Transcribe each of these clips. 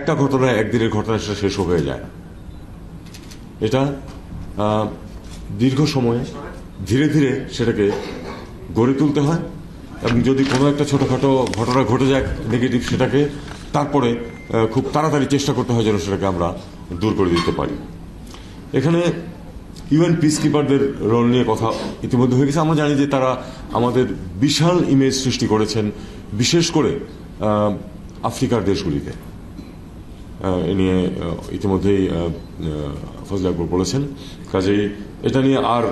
একটা ঘটনা, একদিনের ঘটনা সেটা শেষ হয়ে যায় না। এটা দীর্ঘ সময়ে ধীরে ধীরে সেটাকে গড়ে তুলতে হয়, এবং যদি কোনো একটা ছোটোখাটো ঘটনা ঘটে যায় নেগেটিভ, সেটাকে তারপরে খুব তাড়াতাড়ি চেষ্টা করতে হয় যেন সেটাকে আমরা দূর করে দিতে পারি। এখানে ইউএন পিসকিপারদের রোল নিয়ে কথা ইতিমধ্যে হয়ে গেছে। আমরা জানি যে তারা আমাদের বিশাল ইমেজ সৃষ্টি করেছেন, বিশেষ করে আফ্রিকার দেশগুলিতে। এ নিয়ে ইতিমধ্যেই ফজলে আকবর বলেছেন, কাজেই এটা নিয়ে আর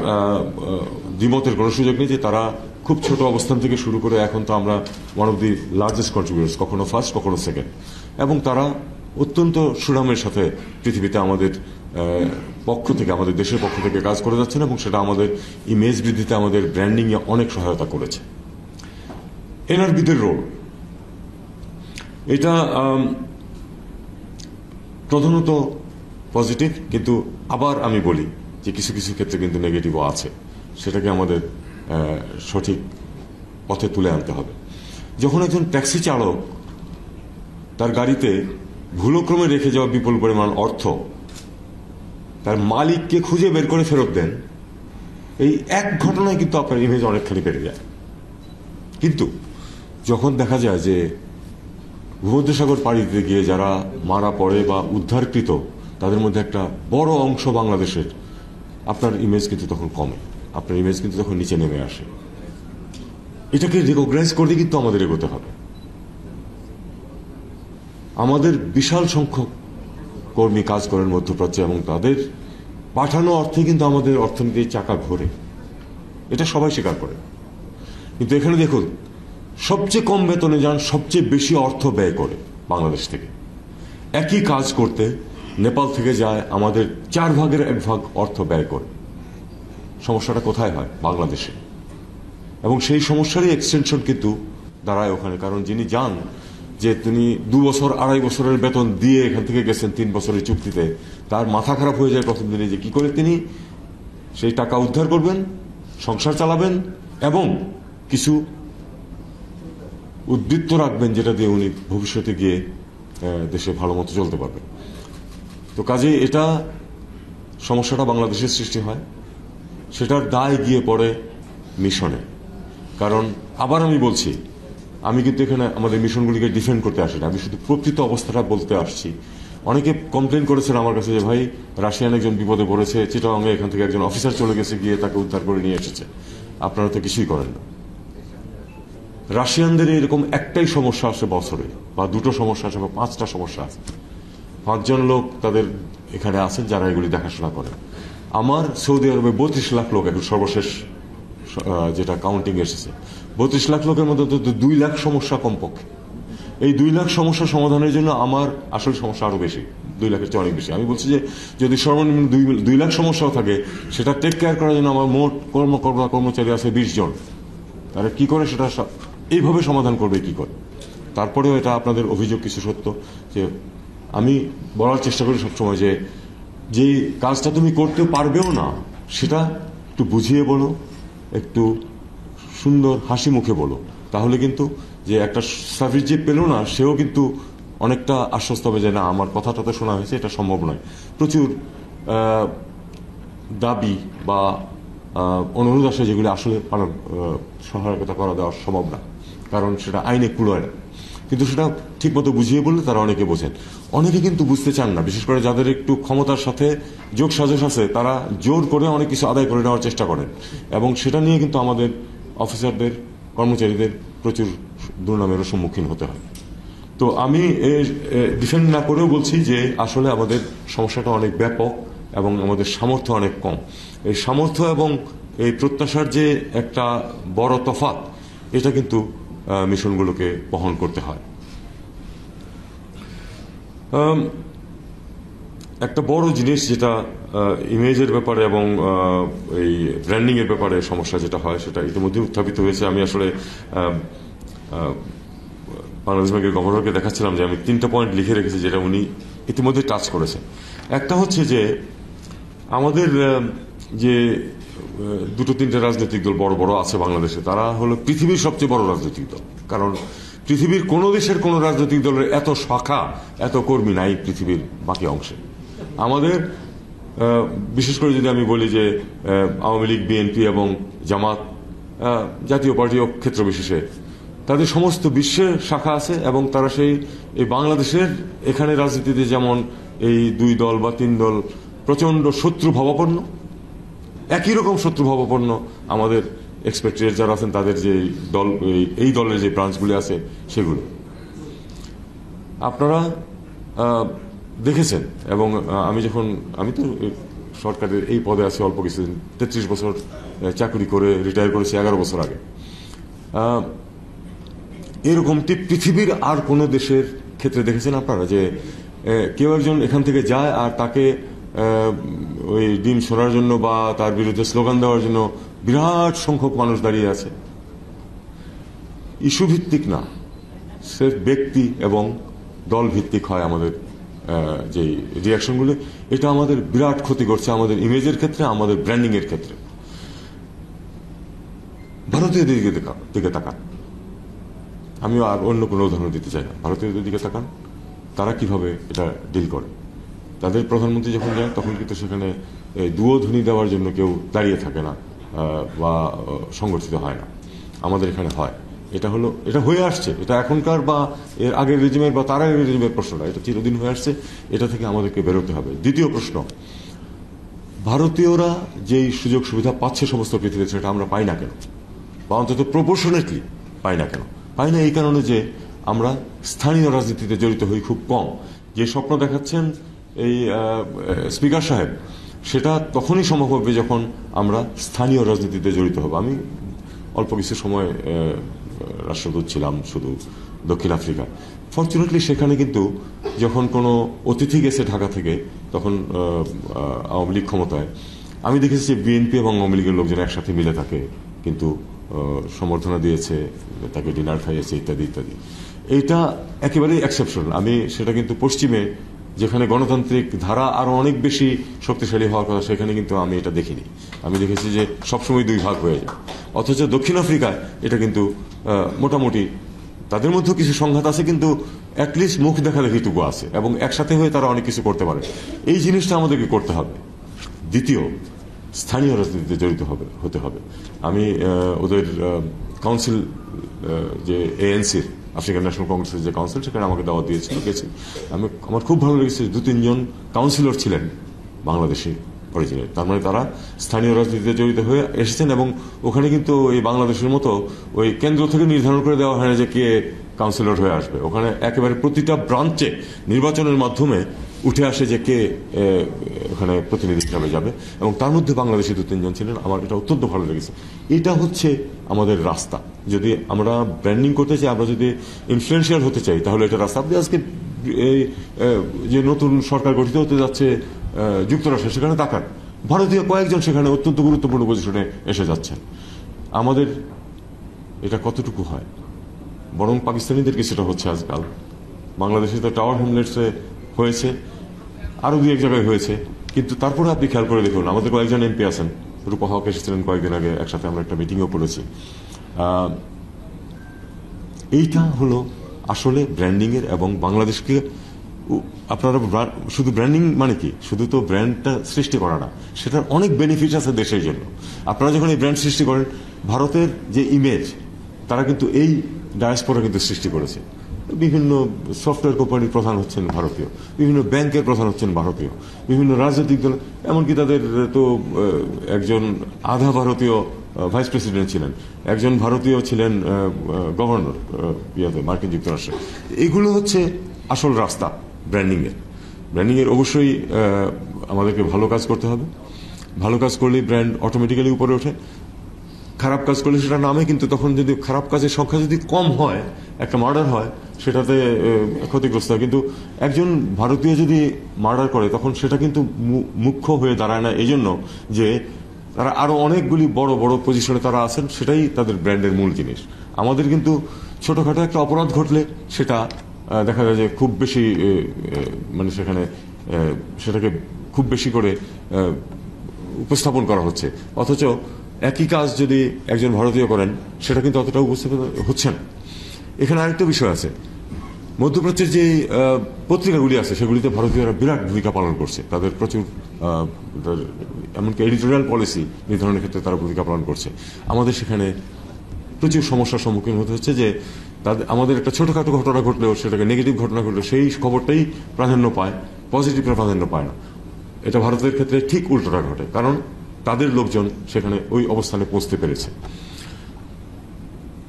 দ্বিমতের কোনো সুযোগ নেই যে তারা খুব ছোট অবস্থান থেকে শুরু করে এখন তো আমরা ওয়ান অফ দি লার্জেস্ট কন্ট্রিবিউটার্স, কখনো ফার্স্ট কখনো সেকেন্ড, এবং তারা অত্যন্ত সুনামের সাথে পৃথিবীতে আমাদের পক্ষ থেকে, আমাদের দেশের পক্ষ থেকে কাজ করে যাচ্ছেন, এবং সেটা আমাদের ইমেজ বৃদ্ধিতে, আমাদের ব্র্যান্ডিংয়ে অনেক সহায়তা করেছে। এনআরবিদের রোল, এটা প্রধানত পজিটিভ, কিন্তু আবার আমি বলি যে কিছু কিছু ক্ষেত্রে কিন্তু নেগেটিভও আছে। সেটাকে আমাদের সঠিক পথে তুলে আনতে হবে। যখন একজন ট্যাক্সি চালক তার গাড়িতে ভুলক্রমে রেখে যাওয়া বিপুল পরিমাণ অর্থ তার মালিককে খুঁজে বের করে ফেরত দেন, এই এক ঘটনায় কিন্তু আপনার ইমেজ অনেকখানি বেড়ে যায়। কিন্তু যখন দেখা যায় যে ভূমধ্যসাগর পাড়ি দিতে গিয়ে যারা মারা পড়ে বা উদ্ধারকৃত, তাদের মধ্যে একটা বড় অংশ বাংলাদেশের, আপনার ইমেজ কিন্তু তখন কমে, আপনার ইমেজ কিন্তু তখন নিচে নেমে আসে। এটাকে রিকগনাইজ করতে কিন্তু আমাদের এগোতে হবে। আমাদের বিশাল সংখ্যক কর্মী কাজ করেন মধ্যপ্রাচ্যে, এবং তাদের পাঠানো অর্থে কিন্তু আমাদের অর্থনীতির চাকা ঘোরে, এটা সবাই স্বীকার করে। কিন্তু এখানে দেখুন, সবচেয়ে কম বেতনে যান, সবচেয়ে বেশি অর্থ ব্যয় করে বাংলাদেশ থেকে। একই কাজ করতে নেপাল থেকে যায় আমাদের 1/4 অর্থ ব্যয় করে। সমস্যাটা কোথায় হয়? বাংলাদেশে। এবং সেই সমস্যারই এক্সটেনশন কিন্তু দাঁড়ায় ওখানে, কারণ যিনি যান, যে তিনি 2 বছর 2.5 বছরের বেতন দিয়ে এখান থেকে গেছেন 3 বছরের চুক্তিতে, তার মাথা খারাপ হয়ে যায় প্রথম দিনে যে কি করে তিনি সেই টাকা উদ্ধার করবেন, সংসার চালাবেন, এবং কিছু উদ্বৃত্ত রাখবেন যেটা দিয়ে উনি ভবিষ্যতে গিয়ে দেশে ভালো মতো চলতে পারবেন। তো কাজেই এটা সমস্যাটা বাংলাদেশের সৃষ্টি হয়, সেটার দায় গিয়ে পড়ে মিশনে। কারণ আবার আমি বলছি, আমি কিন্তু এখানে আমাদের মিশনগুলিকে ডিফেন্ড করতে আসি না, আমি শুধু প্রকৃত অবস্থাটা বলতে আসছি। অনেকে কমপ্লেন করেছেন আমার কাছে যে ভাই, রাশিয়ান একজন বিপদে পড়েছে, চিটাগাংয়ে এখান থেকে একজন অফিসার চলে গেছে, গিয়ে তাকে উদ্ধার করে নিয়ে এসেছে, আপনারা তো কিছুই করেন না। রাশিয়ানদের এরকম একটাই সমস্যা আসে বছরে, বা 2টো সমস্যা আসে, বা 5টা সমস্যা আছে। 5 জন লোক তাদের এখানে আছেন যারা এগুলি দেখাশোনা করেন। আমার সৌদি আরবে 32 লাখ লোক, এখন সর্বশেষ যেটা কাউন্টিং এসেছে, 32 লাখ লোকের মধ্যে তো 2 লাখ সমস্যা কমপক্ষে। এই 2 লাখ সমস্যা সমাধানের জন্য আমার আসলে সমস্যা আরো বেশি, 2 লাখের চেয়ে অনেক বেশি। আমি বলছি যে যদি সর্বনিম্ন 2 লাখ সমস্যাও থাকে, সেটা টেক কেয়ার করার জন্য আমার মোট কর্মচারী আছে 20 জন। তারা কি করে সেটা এইভাবে সমাধান করবে কি করে? তারপরেও এটা আপনাদের অভিযোগ কিছু সত্য, যে আমি বলার চেষ্টা করি সবসময় যে যেই কাজটা তুমি করতে পারবেও না, সেটা একটু বুঝিয়ে বলো, একটু সুন্দর হাসি মুখে বলো, তাহলে কিন্তু যে একটা সার্ভিস যে পেল না, সেও কিন্তু অনেকটা আশ্বস্ত হবে যে না, আমার কথাটা তো শোনা হয়েছে, এটা সম্ভব নয়। প্রচুর দাবি বা অনুরোধ আসে যেগুলি আসলে সহায়তা করা দেওয়া সম্ভব না, কারণ সেটা আইনে কুলোয় না। কিন্তু সেটা ঠিকমতো বুঝিয়ে বললে তারা অনেকে বোঝেন। অনেকে কিন্তু বুঝতে চান না, বিশেষ করে যাদের একটু ক্ষমতার সাথে যোগ সাজস আছে, তারা জোর করে অনেক কিছু আদায় করে নেওয়ার চেষ্টা করেন, এবং সেটা নিয়ে কিন্তু আমাদের অফিসারদের, কর্মচারীদের প্রচুর দুর্নামেরও সম্মুখীন হতে হয়। তো আমি ডিফেন্ড না করেও বলছি যে আসলে আমাদের সমস্যাটা অনেক ব্যাপক, এবং আমাদের সামর্থ্য অনেক কম। এই সামর্থ্য এবং এই প্রত্যাশার যে একটা বড় তফাৎ, এটা কিন্তু মিশনগুলোকে বহন করতে হয়। একটা বড় জিনিস যেটা ইমেজের ব্যাপারে এবং এই ব্র্যান্ডিং এর ব্যাপারে সমস্যা যেটা হয়, সেটা ইতিমধ্যে উত্থাপিত হয়েছে। আমি আসলে বাংলাদেশ ব্যাংকের গভর্নরকে দেখাচ্ছিলাম যে আমি 3টা পয়েন্ট লিখে রেখেছি যেটা উনি ইতিমধ্যে টাচ করেছেন। একটা হচ্ছে যে আমাদের যে 2-3টে রাজনৈতিক দল বড় বড় আছে বাংলাদেশে, তারা হলো পৃথিবীর সবচেয়ে বড় রাজনৈতিক দল। কারণ পৃথিবীর কোনো দেশের কোনো রাজনৈতিক দলের এত শাখা, এত কর্মী নাই পৃথিবীর বাকি অংশে। আমাদের বিশেষ করে যদি আমি বলি যে আওয়ামী লীগ, বিএনপি এবং জামাত, জাতীয় পার্টি ও ক্ষেত্র বিশেষে তাদের সমস্ত বিশ্বের শাখা আছে, এবং তারা এই বাংলাদেশের এখানে রাজনীতিতে যেমন এই 2 দল বা 3 দল প্রচন্ড শত্রু ভাবাপন্ন, একই রকম শত্রু ভাবাপন্ন আমাদের এক্সপেক্টেড যারা আছেন তাদের যে দল, এই দলের যে ব্রাঞ্চগুলি আছে সেগুলো আপনারা দেখেছেন। এবং আমি তো সরকারের এই পদে আছি অল্প কিছুদিন, 33 বছর চাকরি করে রিটায়ার করেছি 11 বছর আগে। এরকম পৃথিবীর আর কোনো দেশের ক্ষেত্রে দেখেছেন আপনারা যে কেউ একজন এখান থেকে যায় আর তাকে ওই ডিম সরার জন্য বা তার বিরুদ্ধে স্লোগান দেওয়ার জন্য বিরাট সংখ্যক মানুষ দাঁড়িয়ে আছে? ইস্যু ভিত্তিক না, সে ব্যক্তি এবং দল ভিত্তিক হয় আমাদের যে রিয়াকশনগুলো। এটা আমাদের বিরাট ক্ষতি করছে আমাদের ইমেজের ক্ষেত্রে, আমাদের ব্র্যান্ডিং এর ক্ষেত্রে। ভারতীয়দের দিকে তাকান, আমিও আর অন্য কোনো উদাহরণ দিতে চাই না। ভারতীয়দের দিকে তাকান, তারা কিভাবে এটা ডিল করে। তাদের প্রধানমন্ত্রী যখন যায় তখন কিন্তু সেখানে দুয়োধ্বনি দেওয়ার জন্য কেউ দাঁড়িয়ে থাকে না বা সংগঠিত হয় না। আমাদের এখানে হয়। এটা হয়ে আসছে। এটা এখনকার বা এর আগের রেজিমের বা তার আগের রেজিমের প্রশ্নটা, এটা চিরদিন হয়ে আসছে। এটা থেকে আমাদেরকে বেরোতে হবে। দ্বিতীয় প্রশ্ন, ভারতীয়রা যেই সুযোগ সুবিধা পাচ্ছে সমস্ত পৃথিবীতে, সেটা আমরা পাই না কেন, বা অন্তত প্রপোর্শনেটলি পাই না কেন? পাই না এই কারণে যে আমরা স্থানীয় রাজনীতিতে জড়িত হই খুব কম। যে স্বপ্ন দেখাচ্ছেন এই স্পিকার সাহেব, সেটা তখনই সম্ভব হবে যখন আমরা স্থানীয় রাজনীতিতে জড়িত হব। আমি অল্প কিছু সময় রাষ্ট্রদূত ছিলাম শুধু দক্ষিণ আফ্রিকা। ফরচুনেটলি সেখানে কিন্তু যখন কোনো অতিথি গেছে ঢাকা থেকে, তখন আওয়ামী লীগ ক্ষমতায়, আমি দেখেছি যে বিএনপি এবং আওয়ামী লীগের লোকজন একসাথে মিলে তাকে কিন্তু সম্বর্ধনা দিয়েছে, তাকে ডিনার খাইয়েছে ইত্যাদি ইত্যাদি। এইটা একেবারেই এক্সেপশনাল। আমি সেটা কিন্তু পশ্চিমে, যেখানে গণতান্ত্রিক ধারা আরো অনেক বেশি শক্তিশালী হওয়ার কথা, সেখানে কিন্তু আমি এটা দেখিনি। আমি দেখেছি যে সবসময় 2 ভাগ হয়ে যায়। অথচ দক্ষিণ আফ্রিকায় এটা কিন্তু মোটামুটি, তাদের মধ্যে কিছু সংঘাত আছে কিন্তু অ্যাটলিস্ট মুখ দেখাদেখিটুকু আছে, এবং একসাথে হয়ে তারা অনেক কিছু করতে পারে। এই জিনিসটা আমাদেরকে করতে হবে। দ্বিতীয়, স্থানীয় রাজনীতিতে জড়িত হতে হবে। আমি ওদের কাউন্সিল, যে এএনসির, আফ্রিকান ন্যাশনাল কংগ্রেসের যে কাউন্সিল, সেখানে আমাকে দাওয়াত দিয়েছিল, গেছি। আমার খুব ভালো লেগেছে, 2-3 জন কাউন্সিলর ছিলেন বাংলাদেশি অরিজিনের। তার মানে তারা স্থানীয় রাজনীতিতে জড়িত হয়ে এসেছেন। এবং ওখানে কিন্তু এই বাংলাদেশের মতো ওই কেন্দ্র থেকে নির্ধারণ করে দেওয়া হয় না যে কে কাউন্সিলর হয়ে আসবে। ওখানে একেবারে প্রতিটা ব্রাঞ্চে নির্বাচনের মাধ্যমে উঠে আসে যে কে ওখানে প্রতিনিধি হিসাবে যাবে, এবং তার মধ্যে বাংলাদেশি 2-3 জন ছিলেন। আমার এটা অত্যন্ত ভালো লেগেছে। এটা হচ্ছে আমাদের রাস্তা। যদি আমরা ব্র্যান্ডিং করতে চাই, আমরা যদি ইনফ্লুয়েন্সিয়াল হতে চাই, তাহলে এটা রাস্তা। আপনি আজকে এই যে নতুন সরকার গঠিত হতে যাচ্ছে যুক্তরাষ্ট্রে, সেখানে তাকান, ভারতীয় কয়েকজন সেখানে অত্যন্ত গুরুত্বপূর্ণ পজিশনে এসে যাচ্ছেন। আমাদের এটা কতটুকু হয়? বরং পাকিস্তানিদের কিছুটা হচ্ছে আজকাল। বাংলাদেশে তো টাওয়ার হ্যামলেটসে হয়েছে, আরো 2-1 জায়গায় হয়েছে, কিন্তু তারপরে আপনি খেয়াল করে দেখুন, আমাদের কয়েকজন এমপি আছেন, রূপা হক এসেছিলেন কয়েকদিন আগে, একসাথে আমরা একটা মিটিংও করেছি। এইটা হলো আসলে ব্র্যান্ডিং এর। এবং বাংলাদেশকে আপনারা শুধু ব্র্যান্ডিং মানে কি, শুধু তো ব্র্যান্ডটা সৃষ্টি করা না, সেটার অনেক বেনিফিট আছে দেশের জন্য। আপনারা যখন এই ব্র্যান্ড সৃষ্টি করেন, ভারতের যে ইমেজ, তারা কিন্তু এই ডায়াসপোরা কিন্তু সৃষ্টি করেছে। বিভিন্ন সফটওয়্যার কোম্পানির প্রধান হচ্ছেন ভারতীয়, বিভিন্ন ব্যাংকের প্রধান হচ্ছেন ভারতীয়, বিভিন্ন রাজনৈতিক দল, এমনকি তাদের তো একজন আধা ভারতীয় ভাইস প্রেসিডেন্ট ছিলেন, একজন ভারতীয় ছিলেন গভর্নর মার্কিন যুক্তরাষ্ট্রে। এগুলো হচ্ছে আসল রাস্তা ব্র্যান্ডিং এর। অবশ্যই আমাদেরকে ভালো কাজ করতে হবে। ভালো কাজ করলেই ব্র্যান্ড অটোমেটিক্যালি উপরে ওঠে। খারাপ কাজ করলে সেটা নামে, কিন্তু তখন যদি খারাপ কাজের সংখ্যা যদি কম হয়, একটা মার্ডার হয়, সেটাতে ক্ষতিগ্রস্ত হয়। কিন্তু একজন ভারতীয় যদি মার্ডার করে, তখন সেটা কিন্তু মুখ্য হয়ে দাঁড়ায় না, এই জন্য যে তারা আরো অনেকগুলি বড় বড় পজিশনে তারা আছেন, সেটাই তাদের ব্র্যান্ডের মূল জিনিস। আমাদের কিন্তু ছোটখাটো একটা অপরাধ ঘটলে সেটা দেখা যায় যে খুব বেশি, মানে সেটাকে খুব বেশি করে উপস্থাপন করা হচ্ছে। অথচ একই কাজ যদি একজন ভারতীয় করেন, সেটা কিন্তু অতটা উপস্থাপিত হচ্ছে না। এখানে আরেকটা বিষয় আছে, মধ্যপ্রাচ্যের যে পত্রিকাগুলি আছে সেগুলিতে ভারতীয়রা বিরাট ভূমিকা পালন করছে, তাদের প্রচুর এমনকি এডিটোরিয়াল পলিসি নির্ধারণের ক্ষেত্রে তারা ভূমিকা পালন করছে। আমাদের সেখানে প্রচুর সমস্যার সম্মুখীন হতে হচ্ছে যে আমাদের একটা ছোটখাটো ঘটনা ঘটলেও, সেটাকে নেগেটিভ ঘটনা ঘটলেও সেই খবরটাই প্রাধান্য পায়, পজিটিভটা প্রাধান্য পায় না। এটা ভারতের ক্ষেত্রে ঠিক উল্টোটা ঘটে, কারণ তাদের লোকজন সেখানে ওই অবস্থানে পৌঁছতে পেরেছে।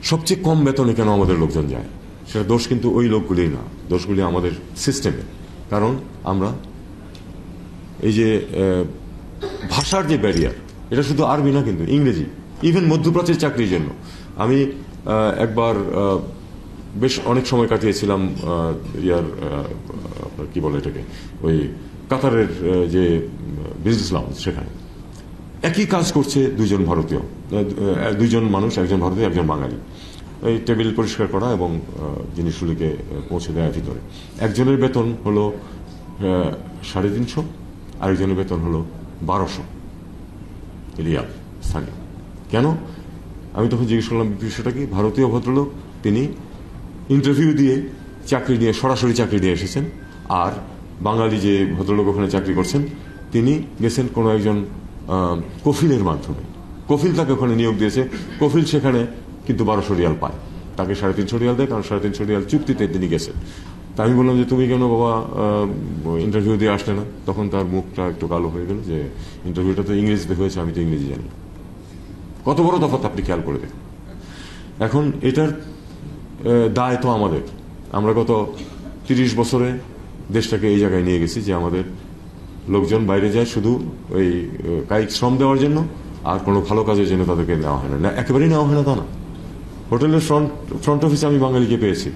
সবচেয়ে কম বেতনে কেন আমাদের লোকজন যায়, সেটা দোষ কিন্তু ওই লোকগুলিই না, দোষগুলি আমাদের সিস্টেমে। কারণ আমরা এই যে ভাষার যে ব্যারিয়ার, এটা শুধু আরবি না, কিন্তু ইংরেজি, ইভেন মধ্যপ্রাচ্যের চাকরির জন্য। আমি একবার বেশ অনেক সময় কাটিয়েছিলাম আপনার কি বলে এটাকে, ওই কাতারের যে বিজনেস লাউঞ্জ, সেখানে একই কাজ করছে দুইজন ভারতীয়, দুইজন মানুষ, একজন ভারতীয় একজন বাঙালি। এই টেবিল পরিষ্কার করা এবং জিনিসগুলিকে পৌঁছে দেওয়ার ভিতরে একজনের বেতন হলো 350, আরেকজনের বেতন হলো 1200 রিয়াল স্থানীয়। কেন? আমি তখন জিজ্ঞেস করলাম বিষয়টা কি। ভারতীয় ভদ্রলোক, তিনি ইন্টারভিউ দিয়ে চাকরি নিয়ে, সরাসরি চাকরি নিয়ে এসেছেন, আর বাঙালি যে ভদ্রলোক ওখানে চাকরি করছেন তিনি গেছেন কোনো একজন কফিলের মাধ্যমে। কফিল তাকে ওখানে নিয়োগ দিয়েছে, কফিল সেখানে কিন্তু 1200 রিয়াল পায়, তাকে 350 রিয়াল দেয়, কারণ 350 রিয়াল চুক্তিতে তিনি গেছেন। তা আমি বললাম যে তুমি কেন বাবা ইন্টারভিউ দিয়ে আসলে না? তখন তার মুখটা একটু কালো হয়ে গেল যে ইন্টারভিউটা তো ইংরেজিতে হয়েছে, আমি তো ইংরেজি জানি। কত বড় তফাৎ আপনি খেয়াল করে দেখুন। এখন এটার দায় তো আমাদের। আমরা গত 30 বছরে দেশটাকে এই জায়গায় নিয়ে গেছি যে আমাদের লোকজন বাইরে যায় শুধু ওই কায়িক শ্রম দেওয়ার জন্য, আর কোনো ভালো কাজের জন্য তাদেরকে নেওয়া হয় না, একেবারেই নেওয়া হয় না তা না। হোটেলের ফ্রন্ট অফিসে আমি বাঙালিকে পেয়েছি,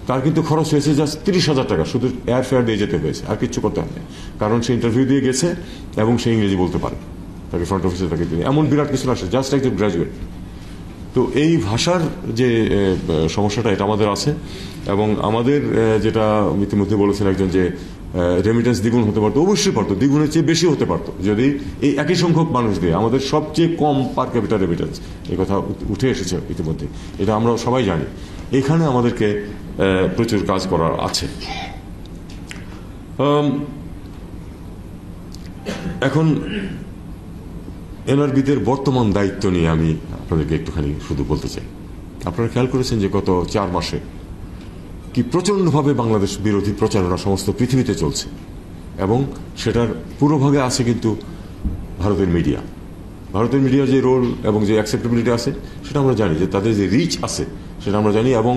তার কিন্তু খরচ হয়েছে জাস্ট 30,000 টাকা, শুধু এয়ার ফেয়ার দিয়ে যেতে হয়েছে, আর কিচ্ছু করতে হয় না, কারণ সে ইন্টারভিউ দিয়ে গেছে এবং সে ইংরেজি বলতে পারে। তাকে ফ্রন্ট অফিসে তাকে দিয়ে এমন বিরাট কিছু আসে, জাস্ট একজন গ্র্যাজুয়েট। তো এই ভাষার যে সমস্যাটা, এটা আমাদের আছে। এবং আমাদের যেটা ইতিমধ্যে বলেছেন একজন, যে রেমিটেন্স দ্বিগুণ হতে পারতো, অবশ্যই পারতো, দ্বিগুণের চেয়ে বেশি হতে পারতো যদি এই একই সংখ্যক মানুষ দিয়ে। আমাদের সবচেয়ে কম পার ক্যাপিটা রেমিটেন্স, এই কথা উঠে এসেছে ইতিমধ্যে, এটা আমরা সবাই জানি। এখানে আমাদেরকে প্রচুর কাজ করার আছে। এখন এনআরবিদের বর্তমান দায়িত্ব নিয়ে আমি আপনাদেরকে একটুখানি শুধু বলতে চাই। আপনারা খেয়াল করেছেন যে গত 4 মাসে কি প্রচণ্ডভাবে বাংলাদেশ বিরোধী প্রচারণা সমস্ত পৃথিবীতে চলছে, এবং সেটার পুরোভাগে আছে কিন্তু ভারতের মিডিয়া। ভারতের মিডিয়ার যে রোল এবং যে অ্যাকসেপ্টেবিলিটি আছে সেটা আমরা জানি, যে তাদের যে রিচ আছে সেটা আমরা জানি, এবং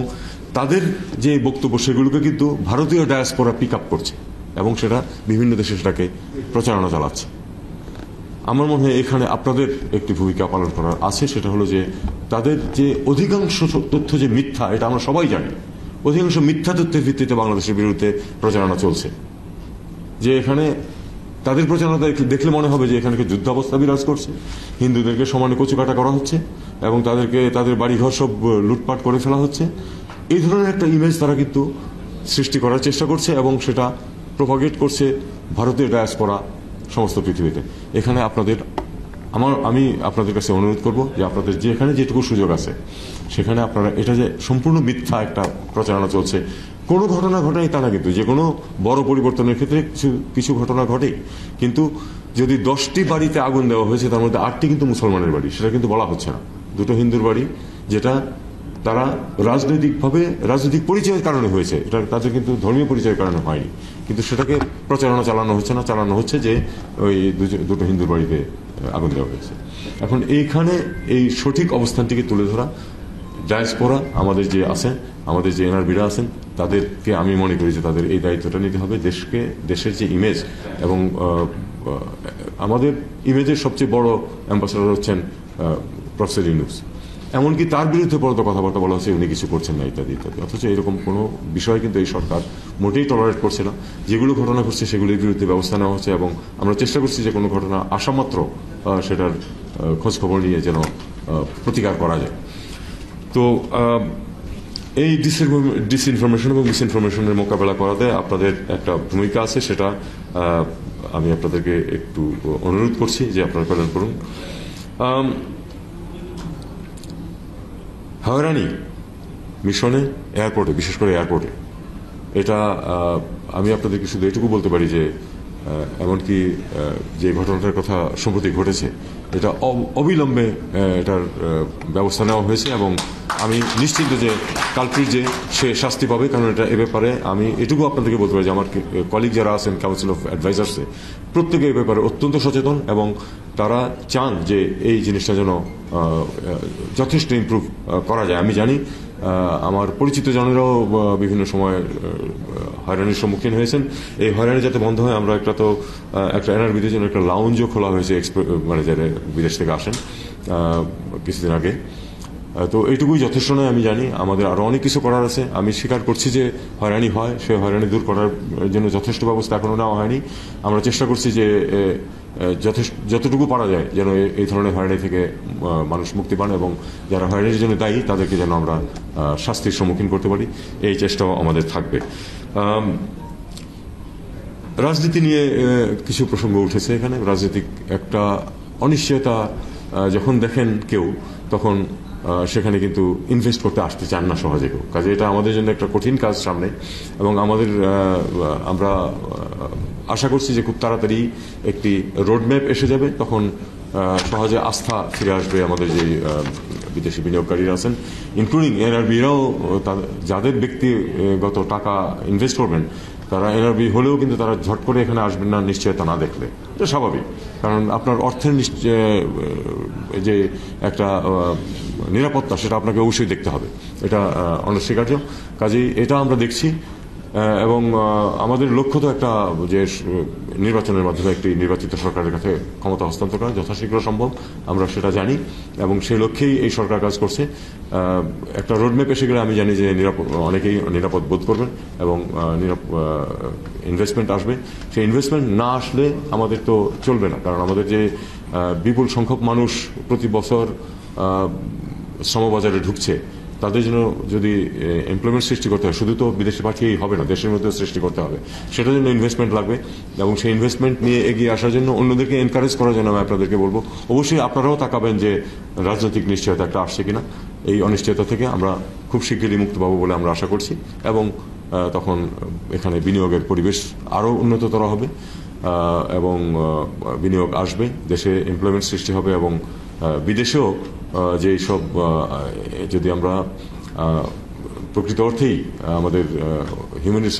তাদের যে বক্তব্য সেগুলোকে কিন্তু ভারতীয় ডায়াসপোরা পিক আপ করছে এবং সেটা বিভিন্ন দেশে সেটাকে প্রচারণা চালাচ্ছে। আমার মনে হয় এখানে আপনাদের একটি ভূমিকা পালন করার আছে, সেটা হলো যে তাদের যে অধিকাংশ তথ্য যে মিথ্যা, এটা আমরা সবাই জানি, অধিকাংশ মিথ্যা তথ্যের ভিত্তিতে বাংলাদেশের বিরুদ্ধে প্রচারণা চলছে। যে এখানে তাদের প্রচারণা দেখলে মনে হবে যে এখানে যুদ্ধাবস্থা বিরাজ করছে, হিন্দুদেরকে সমানে কচুকাটা করা হচ্ছে এবং তাদেরকে তাদের বাড়িঘর সব লুটপাট করে ফেলা হচ্ছে। এই ধরনের একটা ইমেজ তারা কিন্তু সৃষ্টি করার চেষ্টা করছে এবং সেটা প্রপাগেট করছে ভারতীয় ডায়াসপোরা সমস্ত পৃথিবীতে। এখানে আমি আপনাদের কাছে অনুরোধ করব যে আপনাদের যেখানে যেটুকু সুযোগ আছে সেখানে আপনারা, এটা যে সম্পূর্ণ মিথ্যা একটা প্রচারণা চলছে, কোনো ঘটনা ঘটেনি তা না, কিন্তু যে কোনো বড় পরিবর্তনের ক্ষেত্রে কিছু ঘটনা ঘটে, কিন্তু যদি 10টি বাড়িতে আগুন দেওয়া হয়েছে তার মধ্যে 8টি কিন্তু মুসলমানের বাড়ি, সেটা কিন্তু বলা হচ্ছে না। 2টো হিন্দুর বাড়ি, যেটা তারা রাজনৈতিক পরিচয়ের কারণে হয়েছে, এটা তাদের কিন্তু ধর্মীয় পরিচয়ের কারণে হয়নি, কিন্তু সেটাকে প্রচারণা চালানো হচ্ছে না, চালানো হচ্ছে যে ওই 2টো হিন্দুর বাড়িতে আগুন দেওয়া হয়েছে। এখন এইখানে এই সঠিক অবস্থানটিকে তুলে ধরা, ডায়াসপোরা আমাদের যে আছেন, আমাদের যে এনআরবিরা আছেন, তাদেরকে আমি মনে করি যে তাদের এই দায়িত্বটা নিতে হবে। দেশের যে ইমেজ, এবং আমাদের ইমেজের সবচেয়ে বড় অ্যাম্বাসেডর হচ্ছেন প্রফেসর ইউনূস। এমনকি তার বিরুদ্ধে পর্যন্ত কথাবার্তা বলা হচ্ছে উনি কিছু করছেন না, ইত্যাদি ইত্যাদি। অথচ এরকম কোনো বিষয় কিন্তু এই সরকার মোটেই টলারেট করছে না। যেগুলো ঘটনা ঘটছে সেগুলির বিরুদ্ধে ব্যবস্থা নেওয়া হচ্ছে, এবং আমরা চেষ্টা করছি যে কোনো ঘটনা আসামাত্র সেটার খোঁজখবর নিয়ে যেন প্রতিকার করা যায়। তো এই ডিসইনফরমেশন এবং মিসইনফরমেশনের মোকাবেলা করাতে আপনাদের একটা ভূমিকা আছে, সেটা আমি আপনাদেরকে একটু অনুরোধ করছি যে আপনারা পালন করুন। হয়রানি মিশনে, এয়ারপোর্টে, বিশেষ করে এয়ারপোর্টে। এটা আমি আপনাদেরকে শুধু এটুকু বলতে পারি যে এমনকি যে ঘটনাটার কথা সম্প্রতি ঘটেছে, এটা অবিলম্বে এটার ব্যবস্থা নেওয়া হয়েছে এবং আমি নিশ্চিত যে কালপ্রিট যে সে শাস্তি পাবে, কারণ এটা এ ব্যাপারে আমি এটুকু আপনাদেরকে বলতে পারি যে আমার কলিগ যারা আছেন কাউন্সিল অফ অ্যাডভাইজার্সে, প্রত্যেকে এই ব্যাপারে অত্যন্ত সচেতন এবং তারা চান যে এই জিনিসটা যেন যথেষ্ট ইমপ্রুভ করা যায়। আমি জানি আমার পরিচিত জনেরাও বিভিন্ন সময় হয়রানির সম্মুখীন হয়েছেন। এই হয়রানি যাতে বন্ধ হয়, আমরা একটা এনআরবিদের জন্য একটা লাউঞ্জও খোলা হয়েছে, মানে যারা বিদেশ থেকে আসেন কিছুদিন আগে। তো এইটুকুই যথেষ্ট নয়, আমি জানি আমাদের আরও অনেক কিছু করার আছে। আমি স্বীকার করছি যে হয়রানি হয়, সে হয়রানি দূর করার জন্য যথেষ্ট ব্যবস্থা এখনও নেওয়া হয়নি। আমরা চেষ্টা করছি যে যতটুকু পারা যায় যেন এই ধরনের হয়রানি থেকে মানুষ মুক্তি পান এবং যারা হয়রানির জন্য দায়ী তাদেরকে যেন আমরা শাস্তির সম্মুখীন করতে পারি, এই চেষ্টাও আমাদের থাকবে। রাজনীতি নিয়ে কিছু প্রসঙ্গ উঠেছে এখানে। রাজনৈতিক একটা অনিশ্চয়তা যখন দেখেন কেউ, তখন সেখানে কিন্তু ইনভেস্ট করতে আসতে চান না সহজে কেউ। কাজে এটা আমাদের জন্য একটা কঠিন কাজ সামনে এবং আমরা আশা করছি যে খুব তাড়াতাড়ি একটি রোডম্যাপ এসে যাবে, তখন সহজে আস্থা ফিরে আসবে আমাদের যে বিদেশি বিনিয়োগকারীরা আছেন, ইনক্লুডিং এনআরবিরাও যাদের ব্যক্তিগত টাকা ইনভেস্ট করবেন, তারা এনআরবি হলেও কিন্তু তারা ঝট করে এখানে আসবেন না নিশ্চয়তা না দেখলে। এটা স্বাভাবিক, কারণ আপনার অর্থের যে একটা নিরাপত্তা সেটা আপনাকে অবশ্যই দেখতে হবে, এটা অনস্বীকার্য। কাজেই এটা আমরা দেখছি এবং আমাদের লক্ষ্য তো একটা যে নির্বাচনের মাধ্যমে একটি নির্বাচিত সরকারের কাছে ক্ষমতা হস্তান্তর করা যথাশীঘ্র সম্ভব, আমরা সেটা জানি এবং সেই লক্ষ্যেই এই সরকার কাজ করছে। একটা রোডম্যাপ এসে গেলে আমি জানি যে অনেকেই নিরাপদ বোধ করবেন এবং ইনভেস্টমেন্ট আসবে। সেই ইনভেস্টমেন্ট না আসলে আমাদের তো চলবে না, কারণ আমাদের যে বিপুল সংখ্যক মানুষ প্রতি বছর শ্রমবাজারে ঢুকছে, তাদের জন্য যদি এমপ্লয়মেন্ট সৃষ্টি করতে হয়, শুধু তো বিদেশে পাঠিয়েই হবে না, দেশের মধ্যে সৃষ্টি করতে হবে। সেটার জন্য ইনভেস্টমেন্ট লাগবে এবং সেই ইনভেস্টমেন্ট নিয়ে এগিয়ে আসার জন্য অন্যদেরকে এনকারেজ করার জন্য আমি আপনাদেরকে বলবো, অবশ্যই আপনারাও তাকাবেন যে রাজনৈতিক নিশ্চয়তা একটা আসছে কিনা। এই অনিশ্চয়তা থেকে আমরা খুব শিগগিরই মুক্ত পাবো বলে আমরা আশা করছি এবং তখন এখানে বিনিয়োগের পরিবেশ আরও উন্নততর হবে এবং বিনিয়োগ আসবে, দেশে এমপ্লয়মেন্ট সৃষ্টি হবে এবং বিদেশেও যেই সব, যদি আমরা প্রকৃত অর্থেই আমাদের হিউম্যান রিসোর্স